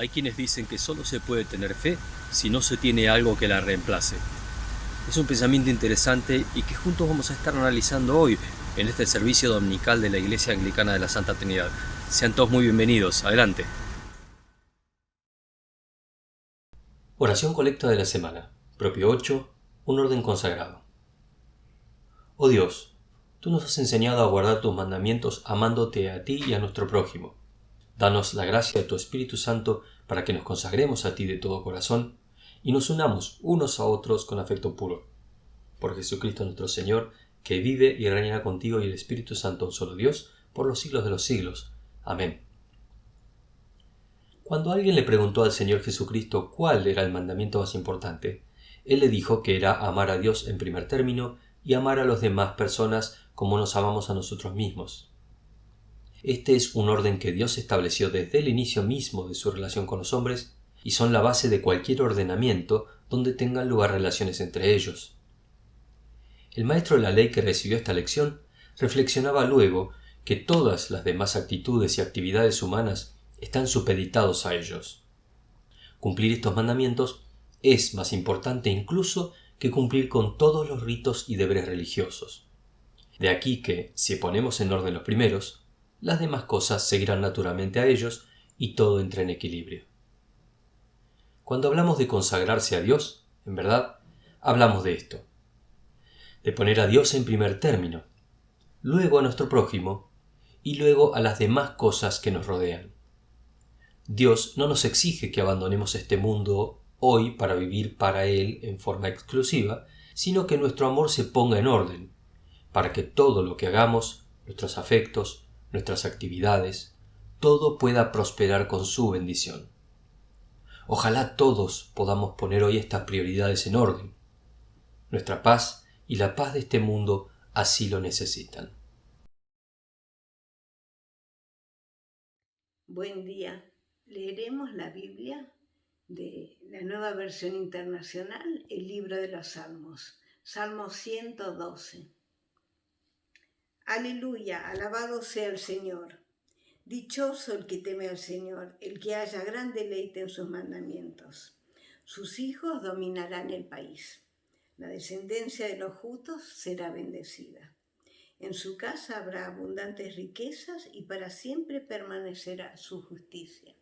Hay quienes dicen que solo se puede tener fe si no se tiene algo que la reemplace. Es un pensamiento interesante y que juntos vamos a estar analizando hoy en este servicio dominical de la Iglesia Anglicana de la Santa Trinidad. Sean todos muy bienvenidos. Adelante. Oración colecta de la semana. Propio 8. Un orden consagrado. Oh Dios, tú nos has enseñado a guardar tus mandamientos amándote a ti y a nuestro prójimo. Danos la gracia de tu Espíritu Santo para que nos consagremos a ti de todo corazón y nos unamos unos a otros con afecto puro. Por Jesucristo nuestro Señor, que vive y reina contigo y el Espíritu Santo, un solo Dios, por los siglos de los siglos. Amén. Cuando alguien le preguntó al Señor Jesucristo cuál era el mandamiento más importante, Él le dijo que era amar a Dios en primer término y amar a las demás personas como nos amamos a nosotros mismos. Este es un orden que Dios estableció desde el inicio mismo de su relación con los hombres y son la base de cualquier ordenamiento donde tengan lugar relaciones entre ellos. El maestro de la ley que recibió esta lección reflexionaba luego que todas las demás actitudes y actividades humanas están supeditados a ellos. Cumplir estos mandamientos es más importante incluso que cumplir con todos los ritos y deberes religiosos. De aquí que, si ponemos en orden los primeros, las demás cosas seguirán naturalmente a ellos y todo entra en equilibrio. Cuando hablamos de consagrarse a Dios, en verdad, hablamos de esto, de poner a Dios en primer término, luego a nuestro prójimo y luego a las demás cosas que nos rodean. Dios no nos exige que abandonemos este mundo hoy para vivir para Él en forma exclusiva, sino que nuestro amor se ponga en orden, para que todo lo que hagamos, nuestros afectos, nuestras actividades, todo pueda prosperar con su bendición. Ojalá todos podamos poner hoy estas prioridades en orden. Nuestra paz y la paz de este mundo así lo necesitan. Buen día. Leeremos la Biblia de la Nueva Versión Internacional, el libro de los Salmos, Salmo 112. Aleluya, alabado sea el Señor. Dichoso el que teme al Señor, el que haya gran deleite en sus mandamientos. Sus hijos dominarán el país. La descendencia de los justos será bendecida. En su casa habrá abundantes riquezas y para siempre permanecerá su justicia.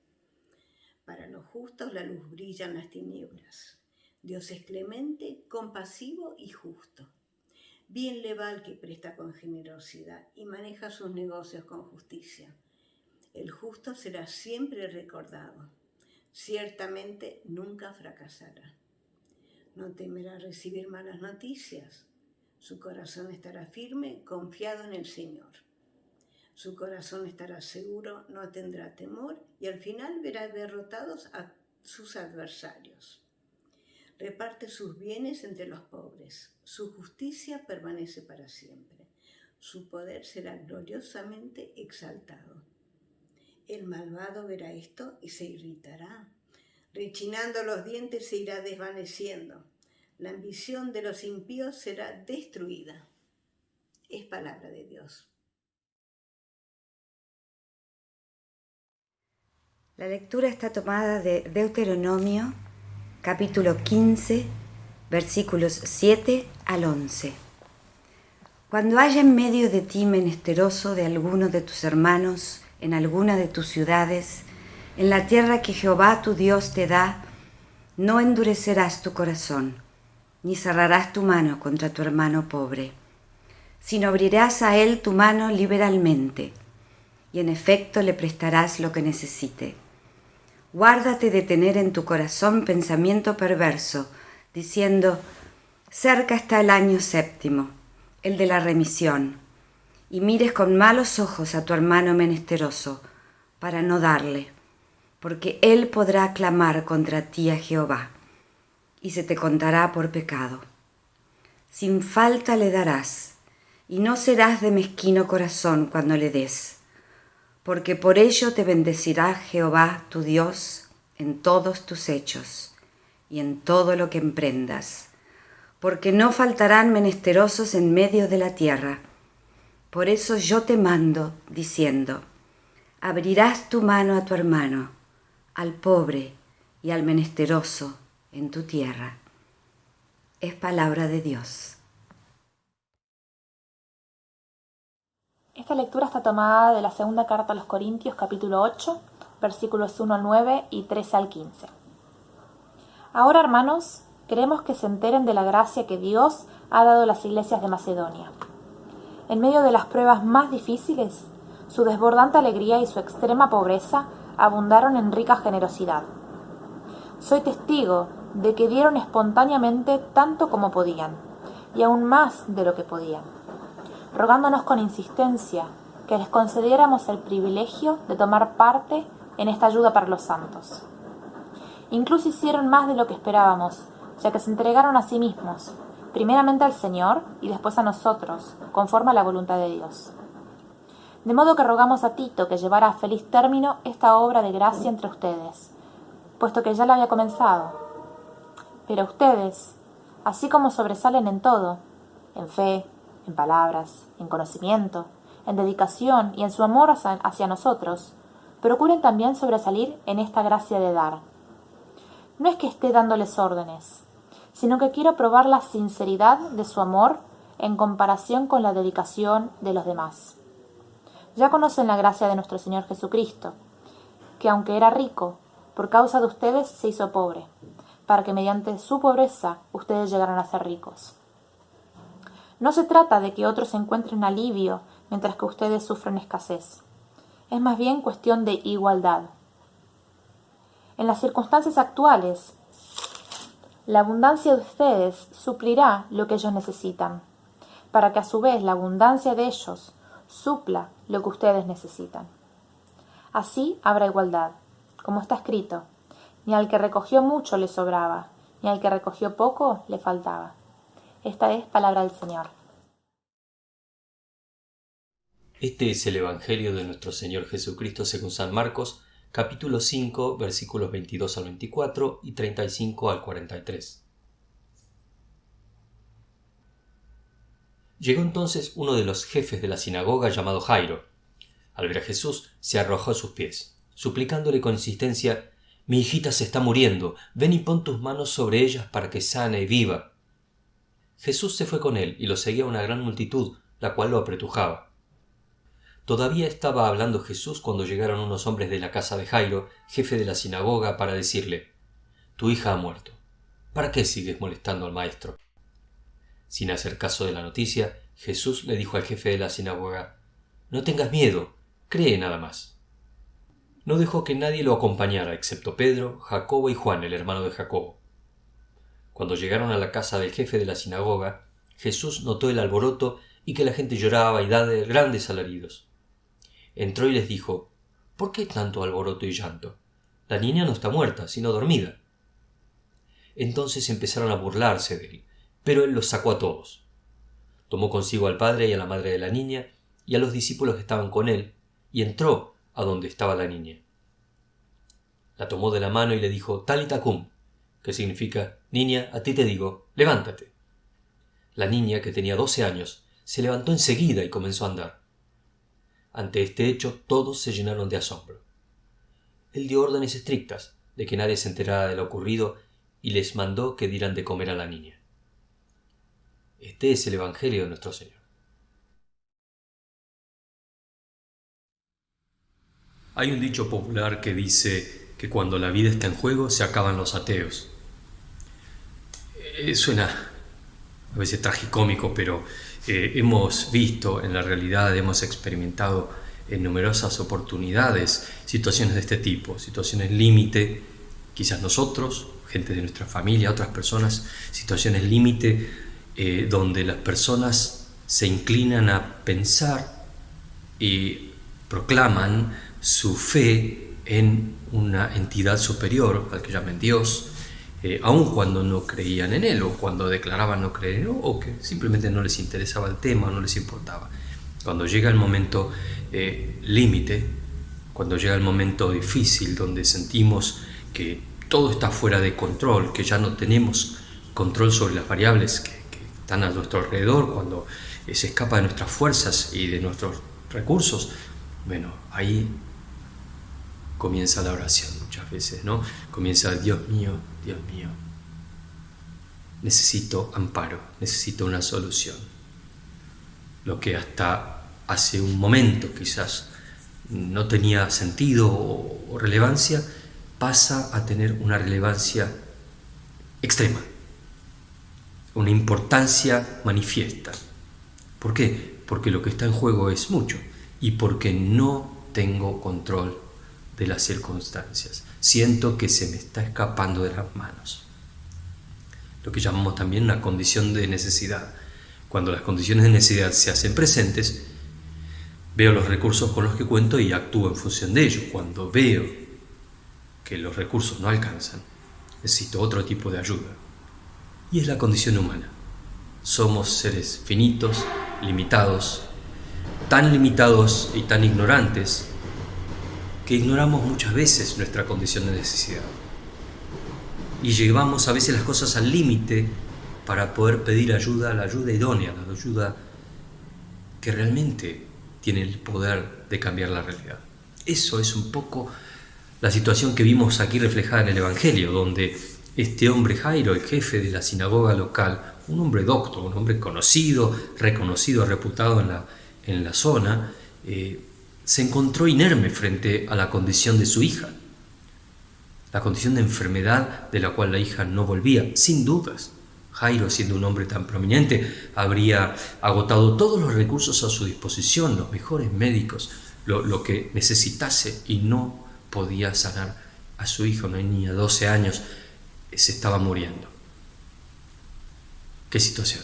Para los justos la luz brilla en las tinieblas. Dios es clemente, compasivo y justo. Bien le va al que presta con generosidad y maneja sus negocios con justicia. El justo será siempre recordado. Ciertamente nunca fracasará. No temerá recibir malas noticias. Su corazón estará firme, confiado en el Señor. Su corazón estará seguro, no tendrá temor y al final verá derrotados a sus adversarios. Reparte sus bienes entre los pobres. Su justicia permanece para siempre. Su poder será gloriosamente exaltado. El malvado verá esto y se irritará. Rechinando los dientes se irá desvaneciendo. La ambición de los impíos será destruida. Es palabra de Dios. La lectura está tomada de Deuteronomio, capítulo 15, versículos 7 al 11. Cuando haya en medio de ti menesteroso de alguno de tus hermanos, en alguna de tus ciudades, en la tierra que Jehová tu Dios te da, no endurecerás tu corazón, ni cerrarás tu mano contra tu hermano pobre, sino abrirás a él tu mano liberalmente, y en efecto le prestarás lo que necesite. Guárdate de tener en tu corazón pensamiento perverso, diciendo: cerca está el año séptimo, el de la remisión, y mires con malos ojos a tu hermano menesteroso, para no darle, porque él podrá clamar contra ti a Jehová, y se te contará por pecado. Sin falta le darás, y no serás de mezquino corazón cuando le des, porque por ello te bendecirá Jehová tu Dios en todos tus hechos y en todo lo que emprendas, porque no faltarán menesterosos en medio de la tierra. Por eso yo te mando, diciendo: abrirás tu mano a tu hermano, al pobre y al menesteroso en tu tierra. Es palabra de Dios. Esta lectura está tomada de la segunda carta a los Corintios, capítulo 8, versículos 1 al 9 y 13 al 15. Ahora, hermanos, queremos que se enteren de la gracia que Dios ha dado a las iglesias de Macedonia. En medio de las pruebas más difíciles, su desbordante alegría y su extrema pobreza abundaron en rica generosidad. Soy testigo de que dieron espontáneamente tanto como podían, y aún más de lo que podían, rogándonos con insistencia que les concediéramos el privilegio de tomar parte en esta ayuda para los santos. Incluso hicieron más de lo que esperábamos, ya que se entregaron a sí mismos, primeramente al Señor y después a nosotros, conforme a la voluntad de Dios. De modo que rogamos a Tito que llevara a feliz término esta obra de gracia entre ustedes, puesto que ya la había comenzado. Pero ustedes, así como sobresalen en todo, en fe, en palabras, en conocimiento, en dedicación y en su amor hacia nosotros, procuren también sobresalir en esta gracia de dar. No es que esté dándoles órdenes, sino que quiero probar la sinceridad de su amor en comparación con la dedicación de los demás. Ya conocen la gracia de nuestro Señor Jesucristo, que aunque era rico, por causa de ustedes se hizo pobre, para que mediante su pobreza ustedes llegaran a ser ricos. No se trata de que otros encuentren alivio mientras que ustedes sufren escasez. Es más bien cuestión de igualdad. En las circunstancias actuales, la abundancia de ustedes suplirá lo que ellos necesitan, para que a su vez la abundancia de ellos supla lo que ustedes necesitan. Así habrá igualdad, como está escrito: ni al que recogió mucho le sobraba, ni al que recogió poco le faltaba. Esta es palabra del Señor. Este es el Evangelio de nuestro Señor Jesucristo según San Marcos, capítulo 5, versículos 22 al 24 y 35 al 43. Llegó entonces uno de los jefes de la sinagoga llamado Jairo. Al ver a Jesús, se arrojó a sus pies, suplicándole con insistencia: «Mi hijita se está muriendo, ven y pon tus manos sobre ellas para que sane y viva». Jesús se fue con él y lo seguía una gran multitud, la cual lo apretujaba. Todavía estaba hablando Jesús cuando llegaron unos hombres de la casa de Jairo, jefe de la sinagoga, para decirle: «Tu hija ha muerto. ¿Para qué sigues molestando al maestro?». Sin hacer caso de la noticia, Jesús le dijo al jefe de la sinagoga: «No tengas miedo, cree nada más». No dejó que nadie lo acompañara, excepto Pedro, Jacobo y Juan, el hermano de Jacobo. Cuando llegaron a la casa del jefe de la sinagoga, Jesús notó el alboroto y que la gente lloraba y daba grandes alaridos. Entró y les dijo: «¿Por qué tanto alboroto y llanto? La niña no está muerta, sino dormida». Entonces empezaron a burlarse de él, pero él los sacó a todos. Tomó consigo al padre y a la madre de la niña y a los discípulos que estaban con él, y entró a donde estaba la niña. La tomó de la mano y le dijo: «Talita cum», que significa: «Niña, a ti te digo, levántate». La niña, que tenía 12 años, se levantó enseguida y comenzó a andar. Ante este hecho todos se llenaron de asombro. Él dio órdenes estrictas de que nadie se enterara de lo ocurrido y les mandó que dieran de comer a la niña. Este es el Evangelio de nuestro Señor. Hay un dicho popular que dice que cuando la vida está en juego se acaban los ateos. Suena a veces tragicómico, pero hemos visto en la realidad, hemos experimentado en numerosas oportunidades situaciones de este tipo, situaciones límite, quizás nosotros, gente de nuestra familia, otras personas, situaciones límite donde las personas se inclinan a pensar y proclaman su fe en una entidad superior, al que llamen Dios, aun cuando no creían en él, o cuando declaraban no creer en él, o que simplemente no les interesaba el tema, no les importaba. Cuando llega el momento límite, cuando llega el momento difícil, donde sentimos que todo está fuera de control, que ya no tenemos control sobre las variables que están a nuestro alrededor, cuando se escapa de nuestras fuerzas y de nuestros recursos, bueno, ahí comienza la oración muchas veces, ¿no? Comienza, Dios mío, necesito amparo, necesito una solución. Lo que hasta hace un momento quizás no tenía sentido o relevancia, pasa a tener una relevancia extrema, una importancia manifiesta. ¿Por qué? Porque lo que está en juego es mucho y porque no tengo control de las circunstancias. Siento que se me está escapando de las manos. Lo que llamamos también una condición de necesidad. Cuando las condiciones de necesidad se hacen presentes, veo los recursos con los que cuento y actúo en función de ellos. Cuando veo que los recursos no alcanzan, necesito otro tipo de ayuda. Y es la condición humana. Somos seres finitos, limitados y tan ignorantes que ignoramos muchas veces nuestra condición de necesidad. Y llevamos a veces las cosas al límite para poder pedir ayuda, la ayuda idónea, la ayuda que realmente tiene el poder de cambiar la realidad. Eso es un poco la situación que vimos aquí reflejada en el Evangelio, donde este hombre Jairo, el jefe de la sinagoga local, un hombre docto, un hombre conocido, reconocido, reputado en la zona, se encontró inerme frente a la condición de su hija, la condición de enfermedad de la cual la hija no volvía, sin dudas. Jairo, siendo un hombre tan prominente, habría agotado todos los recursos a su disposición, los mejores médicos, lo que necesitase, y no podía sanar a su hija, una niña de 12 años, se estaba muriendo. ¿Qué situación?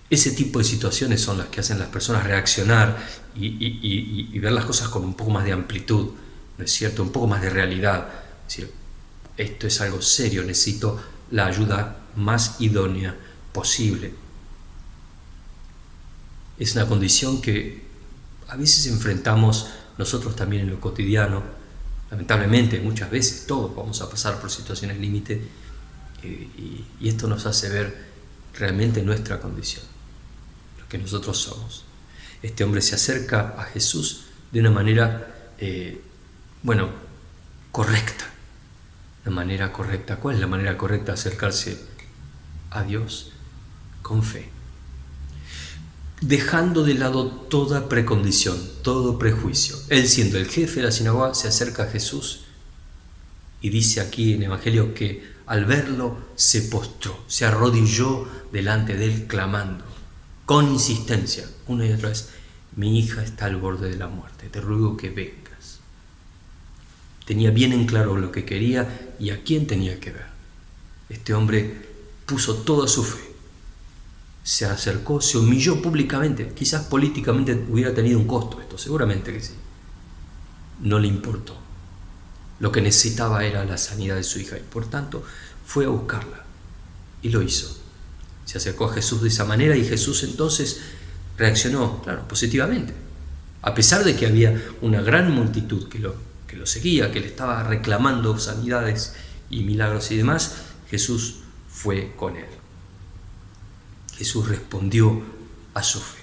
Ese tipo de situaciones son las que hacen a las personas reaccionar y ver las cosas con un poco más de amplitud, ¿no es cierto? Un poco más de realidad. Es decir, esto es algo serio, necesito la ayuda más idónea posible. Es una condición que a veces enfrentamos nosotros también en lo cotidiano. Lamentablemente, muchas veces todos vamos a pasar por situaciones límite y esto nos hace ver realmente nuestra condición, lo que nosotros somos. Este hombre se acerca a Jesús de una manera, correcta. La manera correcta. ¿Cuál es la manera correcta de acercarse a Dios? Con fe. Dejando de lado toda precondición, todo prejuicio. Él, siendo el jefe de la sinagoga, se acerca a Jesús y dice aquí en el Evangelio que al verlo se postró, se arrodilló delante de él clamando con insistencia, una y otra vez: mi hija está al borde de la muerte, te ruego que vengas. Tenía bien en claro lo que quería y a quién tenía que ver. Este hombre puso toda su fe. Se acercó, se humilló públicamente. Quizás políticamente hubiera tenido un costo esto, seguramente que sí. No le importó. Lo que necesitaba era la sanidad de su hija y por tanto fue a buscarla. Y lo hizo. Se acercó a Jesús de esa manera y Jesús entonces reaccionó, claro, positivamente. A pesar de que había una gran multitud que lo seguía, que le estaba reclamando sanidades y milagros y demás, Jesús fue con él. Jesús respondió a su fe.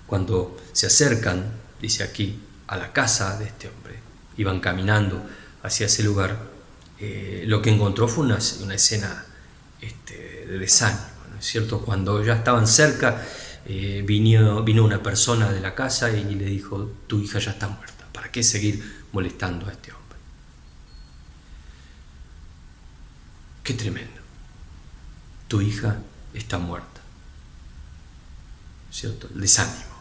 Cuando se acercan, dice aquí, a la casa de este hombre, iban caminando hacia ese lugar, lo que encontró fue una escena de desánimo, ¿no es cierto? Cuando ya estaban cerca, vino una persona de la casa y le dijo: tu hija ya está muerta, ¿para qué seguir molestando a este hombre? Qué tremendo. Tu hija está muerta, ¿cierto? El desánimo,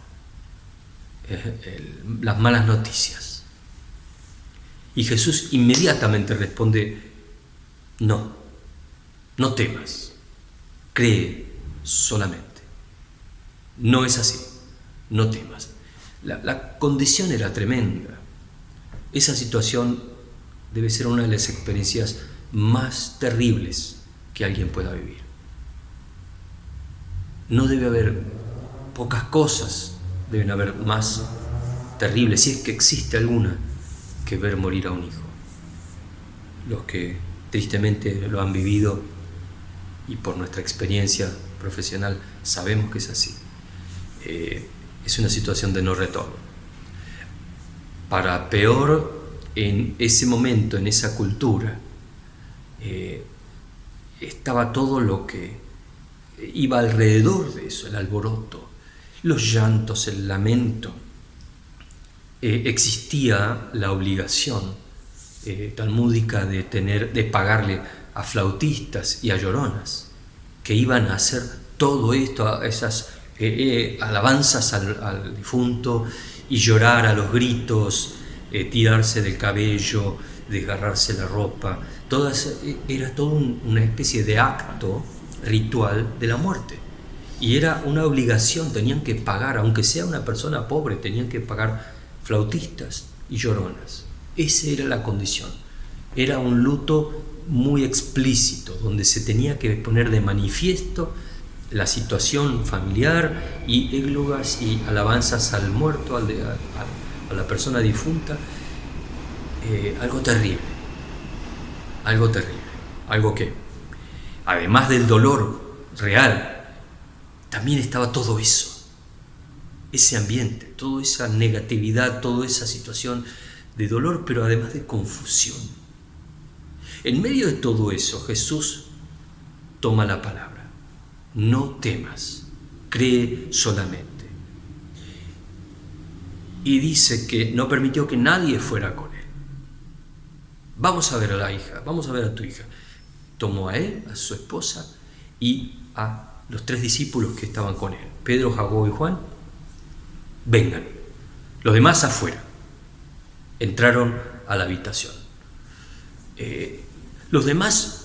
las malas noticias. Y Jesús inmediatamente responde: no temas, cree solamente. No es así, no temas. La condición era tremenda. Esa situación debe ser una de las experiencias más terribles que alguien pueda vivir. No debe haber pocas cosas, deben haber más terribles, si es que existe alguna, que ver morir a un hijo. Los que tristemente lo han vivido y por nuestra experiencia profesional sabemos que es así. Es una situación de no retorno. para peor, en ese momento, en esa cultura, estaba todo lo que iba alrededor de eso, el alboroto, los llantos, el lamento. Existía la obligación talmúdica de pagarle a flautistas y a lloronas que iban a hacer todo esto, a esas alabanzas al difunto, y llorar a los gritos, tirarse del cabello, desgarrarse la ropa. Era todo una especie de acto ritual de la muerte, y era una obligación, tenían que pagar, aunque sea una persona pobre, tenían que pagar flautistas y lloronas. Esa era la condición. Era un luto muy explícito, donde se tenía que poner de manifiesto la situación familiar, y églogas y alabanzas al muerto, a la persona difunta. Algo terrible, algo que, además del dolor real, también estaba todo eso, ese ambiente, toda esa negatividad, toda esa situación de dolor, pero además de confusión. En medio de todo eso, Jesús toma la palabra. No temas, cree solamente. Y dice que no permitió que nadie fuera con él. Vamos a ver a la hija, vamos a ver a tu hija. Tomó a él, a su esposa y a los 3 discípulos que estaban con él, Pedro, Jacobo y Juan. Vengan, los demás afuera. Entraron a la habitación. Los demás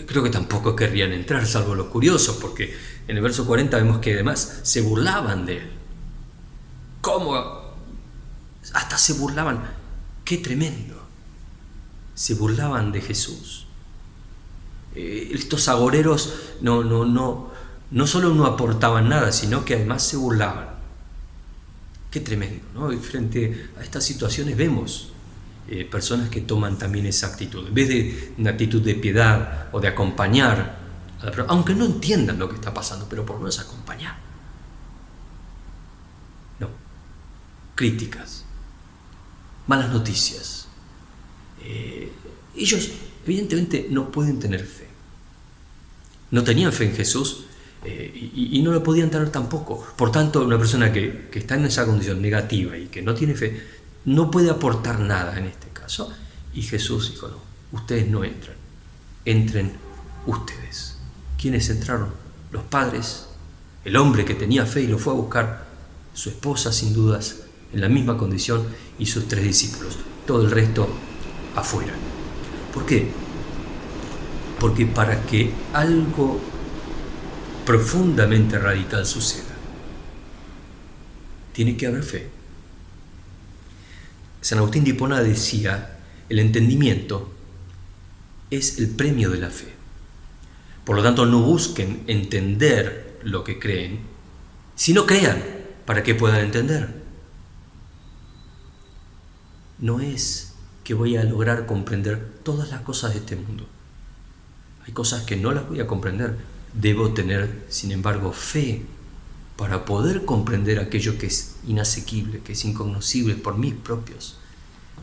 creo que tampoco querrían entrar, salvo los curiosos, porque en el verso 40 vemos que además se burlaban de él. ¿Cómo? Hasta se burlaban. ¡Qué tremendo! Se burlaban de Jesús. Estos agoreros no solo no aportaban nada, sino que además se burlaban. ¡Qué tremendo!, ¿no? Y frente a estas situaciones vemos personas que toman también esa actitud, en vez de una actitud de piedad o de acompañar a la persona, aunque no entiendan lo que está pasando, pero por lo menos acompañar. No, críticas, malas noticias. Ellos evidentemente no pueden tener fe. No tenían fe en Jesús y no lo podían tener tampoco. Por tanto, una persona que está en esa condición negativa y que no tiene fe, no puede aportar nada en este caso. Y Jesús dijo, no, ustedes no entran, entren ustedes. ¿Quiénes entraron? Los padres, el hombre que tenía fe y lo fue a buscar, su esposa sin dudas en la misma condición y sus 3 discípulos, todo el resto afuera. ¿Por qué? Porque para que algo profundamente radical suceda, tiene que haber fe. San Agustín de Hipona decía, el entendimiento es el premio de la fe. Por lo tanto, no busquen entender lo que creen, sino crean para que puedan entender. No es que voy a lograr comprender todas las cosas de este mundo. Hay cosas que no las voy a comprender. Debo tener, sin embargo, fe para poder comprender aquello que es inasequible, que es incognoscible por mis propias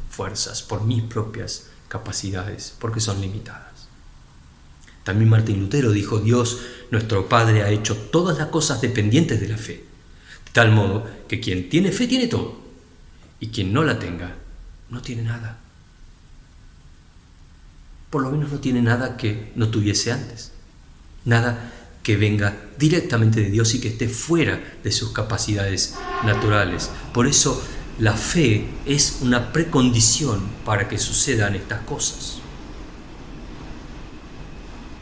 fuerzas, por mis propias capacidades, porque son limitadas. También Martín Lutero dijo, Dios, nuestro Padre, ha hecho todas las cosas dependientes de la fe, de tal modo que quien tiene fe tiene todo, y quien no la tenga, no tiene nada. Por lo menos no tiene nada que no tuviese antes, nada que venga directamente de Dios y que esté fuera de sus capacidades naturales. Por eso la fe es una precondición para que sucedan estas cosas.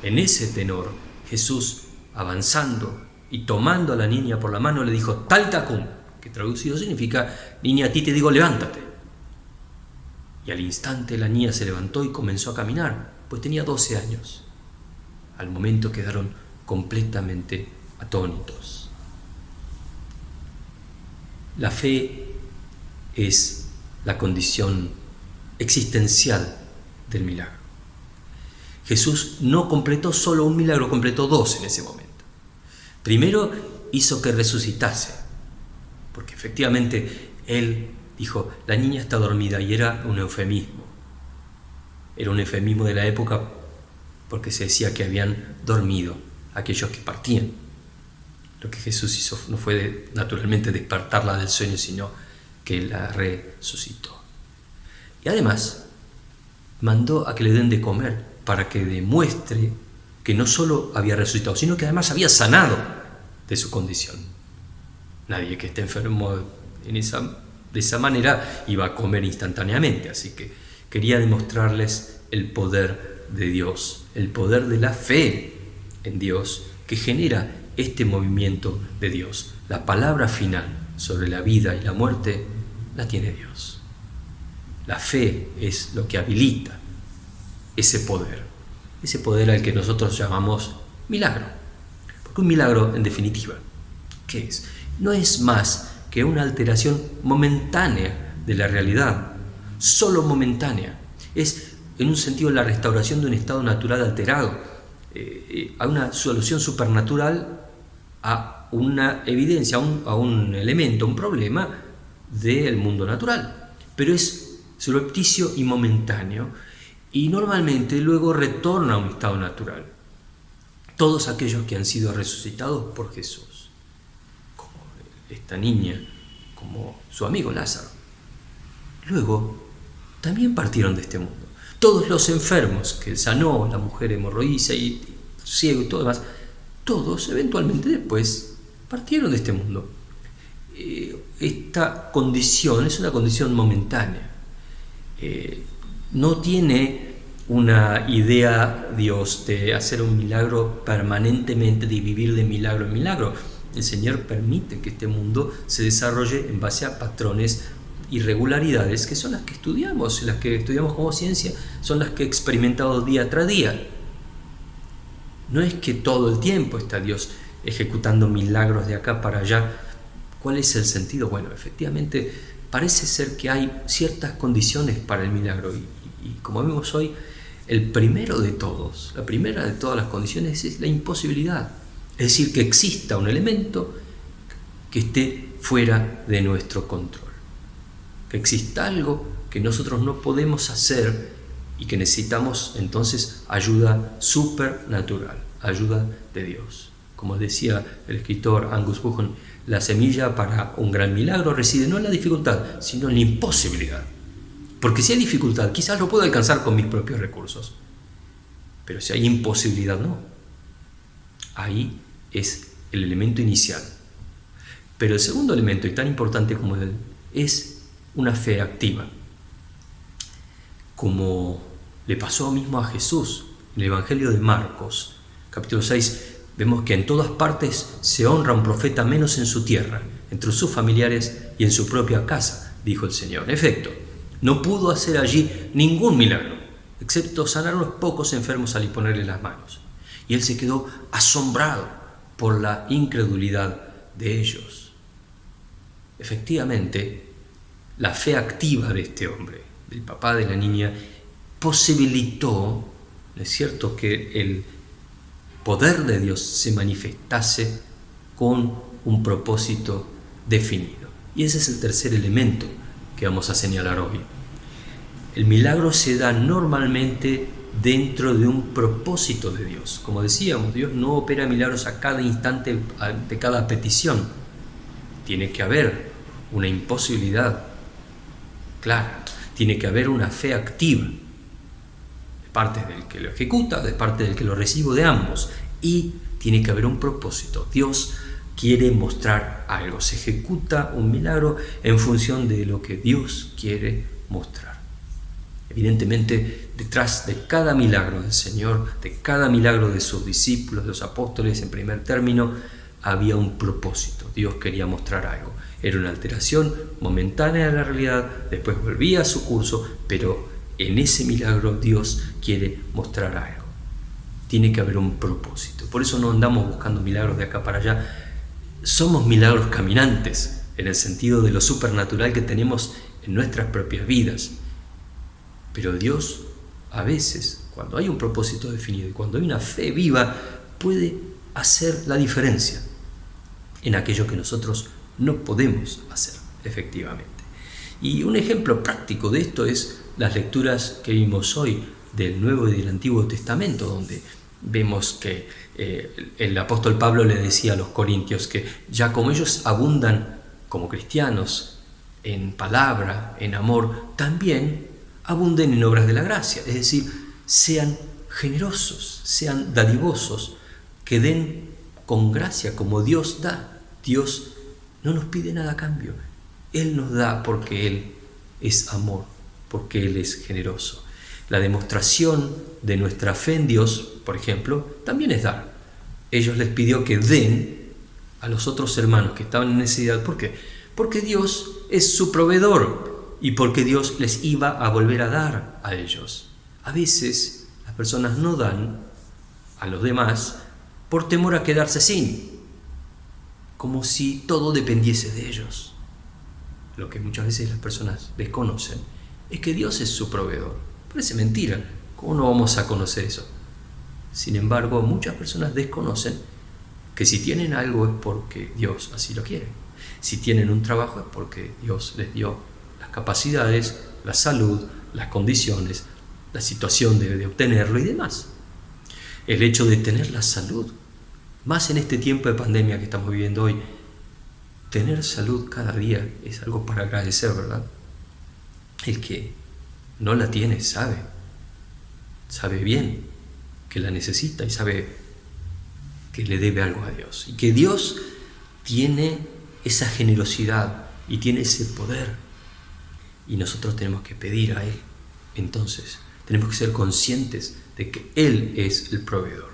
En ese tenor, Jesús, avanzando y tomando a la niña por la mano, le dijo, Talita cum, que traducido significa, niña, a ti te digo, levántate. Y al instante la niña se levantó y comenzó a caminar, pues tenía 12 años. Al momento quedaron completamente atónitos. La fe es la condición existencial del milagro. Jesús no completó solo un milagro, completó 2 en ese momento. Primero hizo que resucitase, porque efectivamente Él dijo, la niña está dormida, y era un eufemismo. Era un eufemismo de la época porque se decía que habían dormido aquellos que partían. Lo que Jesús hizo no fue naturalmente despertarla del sueño, sino que la resucitó. Y además mandó a que le den de comer para que demuestre que no solo había resucitado, sino que además había sanado de su condición. Nadie que esté enfermo de esa manera iba a comer instantáneamente, así que quería demostrarles el poder de Dios, el poder de la fe en Dios que genera este movimiento de Dios. La palabra final sobre la vida y la muerte la tiene Dios. La fe es lo que habilita ese poder al que nosotros llamamos milagro. Porque un milagro, en definitiva, ¿qué es? No es más que una alteración momentánea de la realidad, solo momentánea. Es, en un sentido, la restauración de un estado natural alterado, a una solución supernatural a una evidencia, a un elemento, un problema del mundo natural. Pero es subrepticio y momentáneo, y normalmente luego retorna a un estado natural. Todos aquellos que han sido resucitados por Jesús, como esta niña, como su amigo Lázaro, luego también partieron de este mundo. Todos los enfermos que sanó, la mujer hemorroísa y ciego y todo demás, todos eventualmente después partieron de este mundo. Esta condición es una condición momentánea. No tiene una idea Dios de hacer un milagro permanentemente, de vivir de milagro en milagro. El Señor permite que este mundo se desarrolle en base a patrones, irregularidades, que son las que estudiamos, las que estudiamos como ciencia, son las que experimentamos día tras día. No es que todo el tiempo está Dios ejecutando milagros de acá para allá. ¿Cuál es el sentido? Bueno, efectivamente parece ser que hay ciertas condiciones para el milagro y como vemos hoy, el primero de todos, la primera de todas las condiciones es la imposibilidad. Es decir, que exista un elemento que esté fuera de nuestro control. Que exista algo que nosotros no podemos hacer y que necesitamos entonces ayuda supernatural, ayuda de Dios. Como decía el escritor Angus Buchan, la semilla para un gran milagro reside no en la dificultad, sino en la imposibilidad. Porque si hay dificultad, quizás lo puedo alcanzar con mis propios recursos. Pero si hay imposibilidad, no. Ahí es el elemento inicial. Pero el segundo elemento, y tan importante como él, es una fe activa. Como le pasó mismo a Jesús en el Evangelio de Marcos, capítulo 6, vemos que en todas partes se honra a un profeta menos en su tierra, entre sus familiares y en su propia casa, dijo el Señor. En efecto, no pudo hacer allí ningún milagro, excepto sanar a unos pocos enfermos al imponerle las manos. Y él se quedó asombrado por la incredulidad de ellos. Efectivamente, la fe activa de este hombre, del papá de la niña, posibilitó, ¿no es cierto?, que el poder de Dios se manifestase con un propósito definido. Y ese es el tercer elemento que vamos a señalar hoy. El milagro se da normalmente dentro de un propósito de Dios. Como decíamos, Dios no opera milagros a cada instante de cada petición. Tiene que haber una imposibilidad clara, tiene que haber una fe activa de parte del que lo ejecuta, de parte del que lo recibe, de ambos, y tiene que haber un propósito. Dios quiere mostrar algo, se ejecuta un milagro en función de lo que Dios quiere mostrar. Evidentemente, detrás de cada milagro del Señor, de cada milagro de sus discípulos, de los apóstoles, en primer término, había un propósito. Dios quería mostrar algo. Era una alteración momentánea de la realidad, después volvía a su curso, pero en ese milagro Dios quiere mostrar algo. Tiene que haber un propósito. Por eso no andamos buscando milagros de acá para allá. Somos milagros caminantes, en el sentido de lo supernatural que tenemos en nuestras propias vidas. Pero Dios, a veces, cuando hay un propósito definido y cuando hay una fe viva, puede hacer la diferencia en aquello que nosotros no podemos hacer, efectivamente. Y un ejemplo práctico de esto es las lecturas que vimos hoy del Nuevo y del Antiguo Testamento, donde vemos que el apóstol Pablo le decía a los corintios que ya como ellos abundan como cristianos en palabra, en amor, también abunden en obras de la gracia, es decir, sean generosos, sean dadivosos, que den con gracia como Dios da. Dios no nos pide nada a cambio, Él nos da porque Él es amor, porque Él es generoso. La demostración de nuestra fe en Dios, por ejemplo, también es dar. Ellos les pidió que den a los otros hermanos que estaban en necesidad. ¿Por qué? Porque Dios es su proveedor y porque Dios les iba a volver a dar a ellos. A veces las personas no dan a los demás por temor a quedarse sin, como si todo dependiese de ellos. Lo que muchas veces las personas desconocen es que Dios es su proveedor. Parece mentira, ¿cómo no vamos a conocer eso? Sin embargo, muchas personas desconocen que si tienen algo es porque Dios así lo quiere. Si tienen un trabajo es porque Dios les dio las capacidades, la salud, las condiciones, la situación de obtenerlo y demás. El hecho de tener la salud, más en este tiempo de pandemia que estamos viviendo hoy, tener salud cada día es algo para agradecer, ¿verdad? El que no la tiene sabe bien que la necesita y sabe que le debe algo a Dios. Y que Dios tiene esa generosidad y tiene ese poder. Y nosotros tenemos que pedir a Él. Entonces, tenemos que ser conscientes de que Él es el proveedor.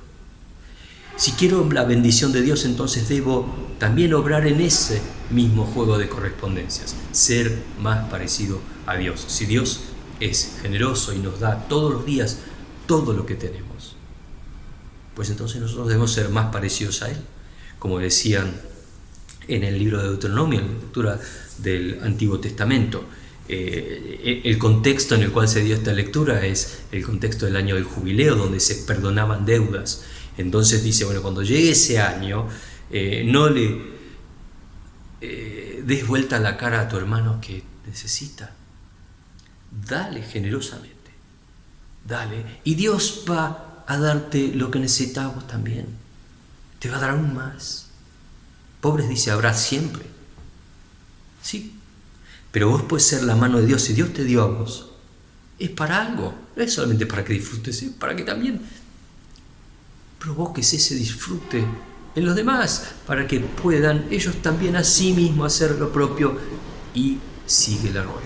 Si quiero la bendición de Dios, entonces debo también obrar en ese mismo juego de correspondencias, ser más parecido a Dios. Si Dios es generoso y nos da todos los días todo lo que tenemos, pues entonces nosotros debemos ser más parecidos a Él. Como decían en el libro de Deuteronomio, en la lectura del Antiguo Testamento, el contexto en el cual se dio esta lectura es el contexto del año del jubileo, donde se perdonaban deudas. Entonces dice, bueno, cuando llegue ese año, no le des vuelta la cara a tu hermano que necesita. Dale generosamente, dale. Y Dios va a darte lo que necesitas vos también. Te va a dar aún más. Pobres, dice, habrá siempre. Sí, pero vos puedes ser la mano de Dios. Si Dios te dio a vos, es para algo. No es solamente para que disfrutes, es para que también provoques ese disfrute en los demás, para que puedan ellos también a sí mismos hacer lo propio y sigue la rueda.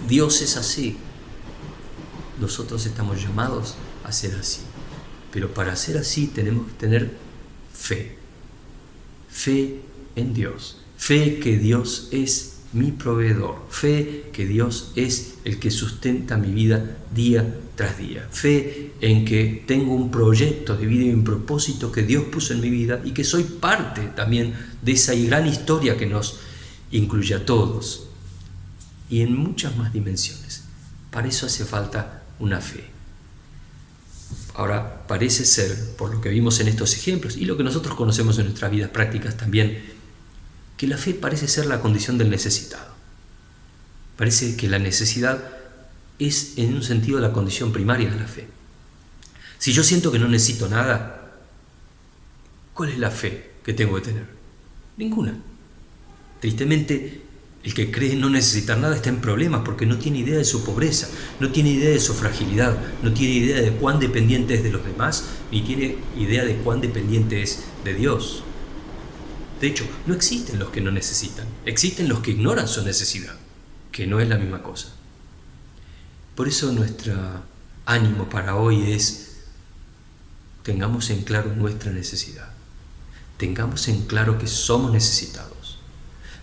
Dios es así. Nosotros estamos llamados a ser así. Pero para ser así tenemos que tener fe. Fe en Dios. Fe que Dios es mi proveedor. Fe que Dios es el que sustenta mi vida día tras día. Fe en que tengo un proyecto de vida y un propósito que Dios puso en mi vida y que soy parte también de esa gran historia que nos incluye a todos y en muchas más dimensiones. Para eso hace falta una fe. Ahora, parece ser, por lo que vimos en estos ejemplos y lo que nosotros conocemos en nuestras vidas prácticas también, que la fe parece ser la condición del necesitado. Parece que la necesidad es en un sentido la condición primaria de la fe. Si yo siento que no necesito nada, ¿cuál es la fe que tengo que tener? Ninguna. Tristemente, el que cree no necesitar nada está en problemas porque no tiene idea de su pobreza, no tiene idea de su fragilidad, no tiene idea de cuán dependiente es de los demás, ni tiene idea de cuán dependiente es de Dios. De hecho, no existen los que no necesitan, existen los que ignoran su necesidad, que no es la misma cosa. Por eso nuestro ánimo para hoy es: tengamos en claro nuestra necesidad, tengamos en claro que somos necesitados,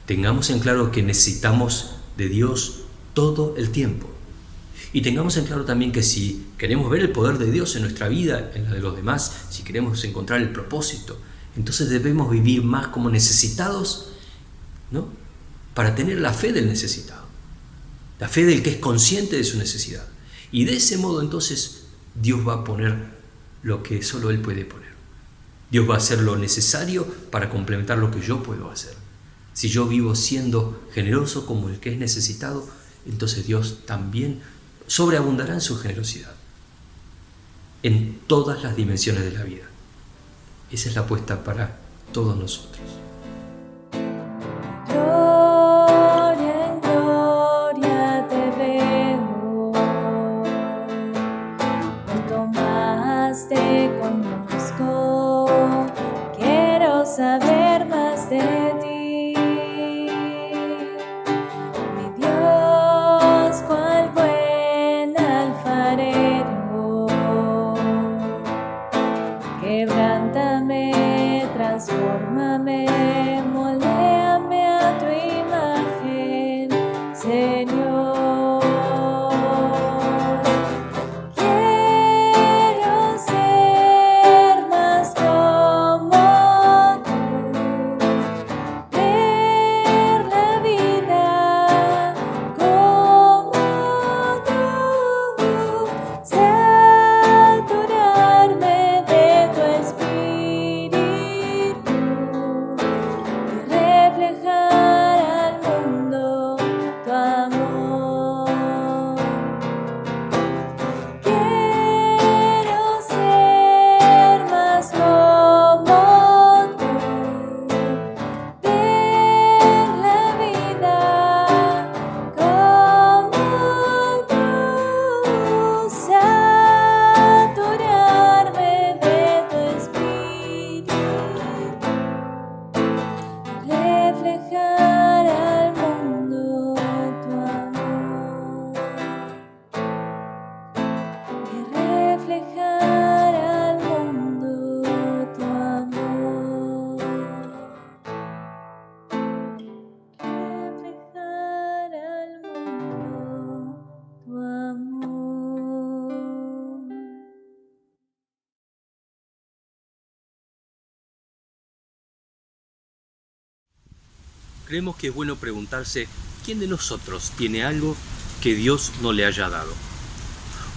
tengamos en claro que necesitamos de Dios todo el tiempo, y tengamos en claro también que si queremos ver el poder de Dios en nuestra vida, en la de los demás, si queremos encontrar el propósito, entonces debemos vivir más como necesitados, ¿no? Para tener la fe del necesitado, la fe del que es consciente de su necesidad. Y de ese modo entonces Dios va a poner lo que solo Él puede poner. Dios va a hacer lo necesario para complementar lo que yo puedo hacer. Si yo vivo siendo generoso como el que es necesitado, entonces Dios también sobreabundará en su generosidad, en todas las dimensiones de la vida. Esa es la apuesta para todos nosotros. Gloria en gloria te veo, cuanto más te conozco, quiero saber más de ti. Mi Dios, cual buen alfarero, quebrántame, transfórmame, moléame a tu imagen, Señor. Quiero ser más como tú, ver la vida como tú, saturarme de tu espíritu y reflejar al mundo tu amor. Quiero ser más como tú, ver la vida como tú, saturarme de tu espíritu, reflejar al mundo tu amor, y reflejar al mundo tu amor, reflejar al mundo tu amor. Creemos que es bueno preguntarse quién de nosotros tiene algo que Dios no le haya dado,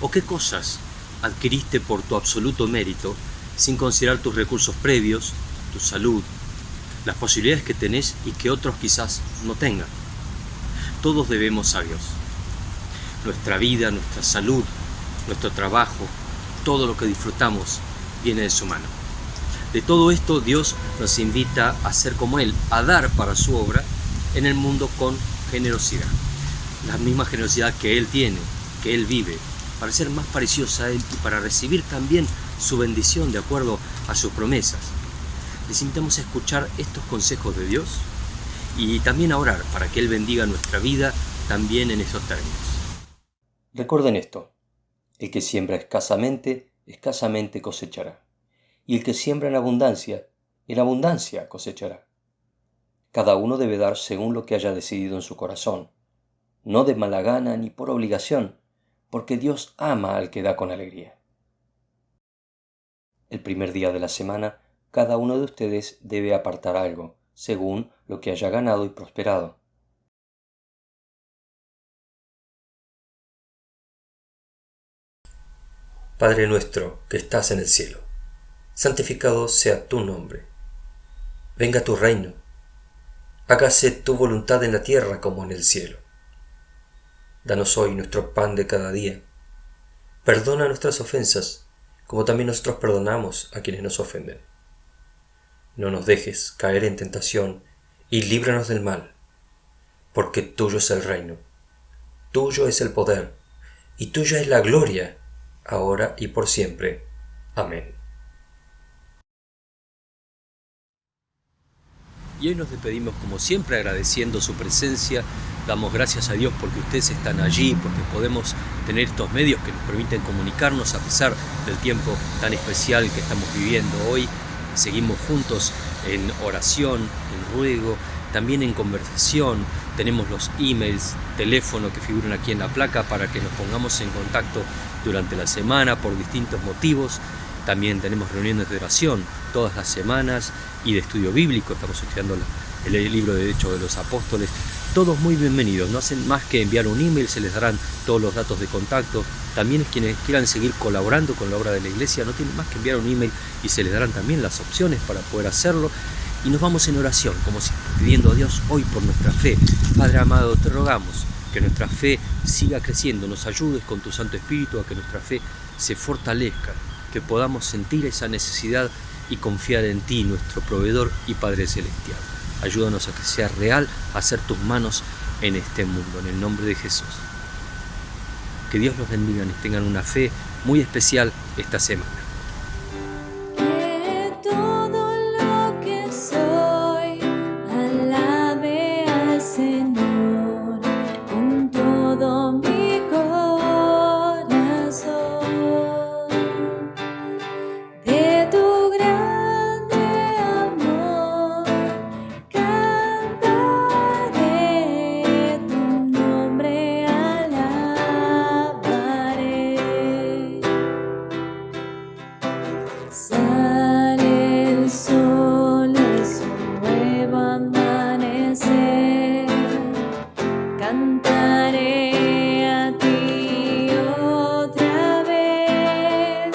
o qué cosas adquiriste por tu absoluto mérito sin considerar tus recursos previos, tu salud, las posibilidades que tenés y que otros quizás no tengan. Todos debemos a Dios. Nuestra vida, nuestra salud, nuestro trabajo, todo lo que disfrutamos viene de su mano. De todo esto Dios nos invita a ser como Él, a dar para su obra en el mundo con generosidad. La misma generosidad que Él tiene, que Él vive, para ser más parecidos a Él y para recibir también su bendición de acuerdo a sus promesas. Les invitamos a escuchar estos consejos de Dios y también a orar para que Él bendiga nuestra vida también en esos términos. Recuerden esto: el que siembra escasamente, escasamente cosechará. Y el que siembra en abundancia cosechará. Cada uno debe dar según lo que haya decidido en su corazón, no de mala gana ni por obligación, porque Dios ama al que da con alegría. El primer día de la semana, cada uno de ustedes debe apartar algo, según lo que haya ganado y prosperado. Padre nuestro que estás en el cielo, santificado sea tu nombre. Venga tu reino. Hágase tu voluntad en la tierra como en el cielo. Danos hoy nuestro pan de cada día. Perdona nuestras ofensas, como también nosotros perdonamos a quienes nos ofenden. No nos dejes caer en tentación y líbranos del mal, porque tuyo es el reino, tuyo es el poder, y tuya es la gloria, ahora y por siempre. Amén. Y hoy nos despedimos como siempre agradeciendo su presencia. Damos gracias a Dios porque ustedes están allí, porque podemos tener estos medios que nos permiten comunicarnos a pesar del tiempo tan especial que estamos viviendo hoy. Seguimos juntos en oración, en ruego, también en conversación. Tenemos los emails, teléfono que figuran aquí en la placa para que nos pongamos en contacto durante la semana por distintos motivos. También tenemos reuniones de oración todas las semanas y de estudio bíblico. Estamos estudiando el libro de Hechos de los Apóstoles. Todos muy bienvenidos. No hacen más que enviar un email, se les darán todos los datos de contacto. También quienes quieran seguir colaborando con la obra de la iglesia no tienen más que enviar un email y se les darán también las opciones para poder hacerlo. Y nos vamos en oración, como si pidiendo a Dios hoy por nuestra fe. Padre amado, te rogamos que nuestra fe siga creciendo, nos ayudes con tu Santo Espíritu a que nuestra fe se fortalezca, que podamos sentir esa necesidad y confiar en ti, nuestro proveedor y Padre Celestial. Ayúdanos a que sea real hacer tus manos en este mundo, en el nombre de Jesús. Que Dios los bendiga y tengan una fe muy especial esta semana. Que todo lo que soy alabe al Señor con todo mi corazón. De tu grande amor cantaré, tu nombre alabaré. Sale el sol, es un nuevo amanecer. Cantaré a ti otra vez.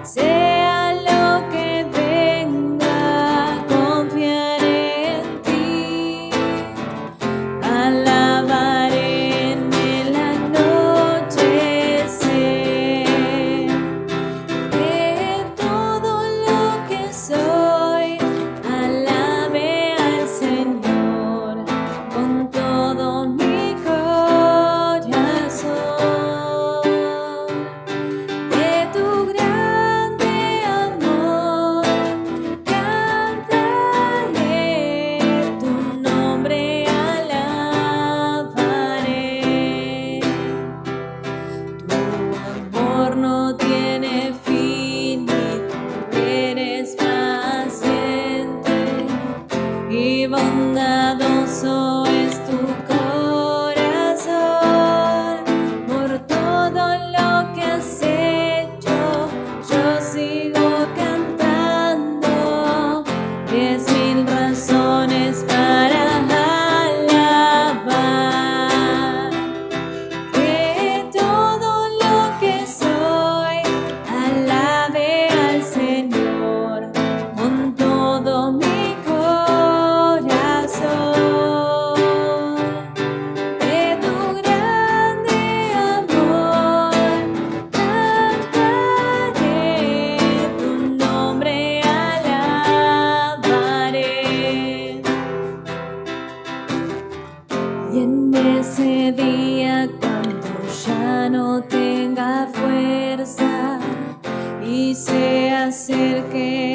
Sea lo que venga, confiaré en ti. Alabaré en el anochecer. Que todo lo que soy alabe al Señor con todo mi corazón. De tu grande amor cantaré, tu nombre alabaré. Tu amor no tiene fin y tú eres paciente y bondadoso es tu corazón. Por todo lo que has hecho, yo sigo cantando. 10,000 razones para alabar. Que todo lo que soy alabe al Señor con todo mi corazón. De tu grande amor cantaré, tu nombre alabaré. Y en ese día cuando ya no tenga fuerza y se acerque